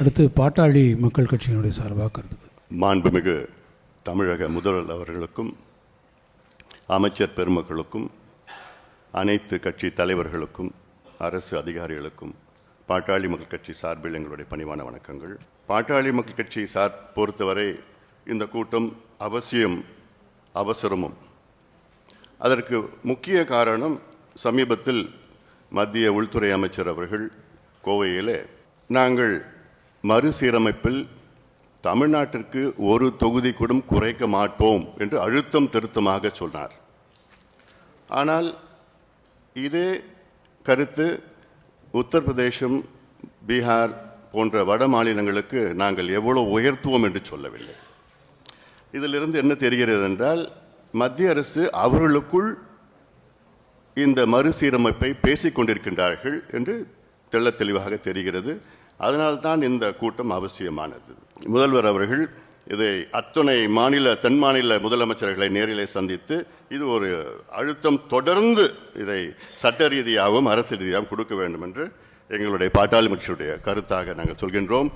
அடுத்து பாட்டாளி மக்கள் கட்சியினுடைய சார்பாக கருத்துக்கள். மாண்புமிகு தமிழக முதல்வர் அவர்களுக்கும் அமைச்சர் பெருமக்களுக்கும் அனைத்து கட்சி தலைவர்களுக்கும் அரசு அதிகாரிகளுக்கும் பாட்டாளி மக்கள் கட்சி சார்பில் எங்களுடைய பணிவான வணக்கங்கள். பாட்டாளி மக்கள் கட்சி பொறுத்தவரை இந்த கூட்டம் அவசியம் அவசரமும். அதற்கு முக்கிய காரணம், சமீபத்தில் மத்திய உள்துறை அமைச்சர் அவர்கள் கோவையில் நாங்கள் மறுசீரமைப்பில் தமிழ்நாட்டிற்கு ஒரு தொகுதி கூட குறைக்க மாட்டோம் என்று அழுத்தம் திருத்தமாக சொன்னார். ஆனால் இதே கருத்து உத்தரப்பிரதேசம், பீகார் போன்ற வட மாநிலங்களுக்கு நாங்கள் எவ்வளோ உயர்த்துவோம் என்று சொல்லவில்லை. இதிலிருந்து என்ன தெரிகிறது என்றால், மத்திய அரசு அவர்களுக்குள் இந்த மறுசீரமைப்பை பேசிக்கொண்டிருக்கின்றார்கள் என்று தெள்ள தெளிவாக தெரிகிறது. அதனால்தான் இந்த கூட்டம் அவசியமானது. முதல்வர் அவர்கள் இதை அத்துணை தென் மாநில முதலமைச்சர்களை நேரிலே சந்தித்து இது ஒரு அழுத்தம் தொடர்ந்து இதை சட்ட ரீதியாகவும் அரசு ரீதியாகவும் கொடுக்க வேண்டும் என்று எங்களுடைய பாட்டாளி கட்சியுடைய கருத்தாக நாங்கள் சொல்கின்றோம்.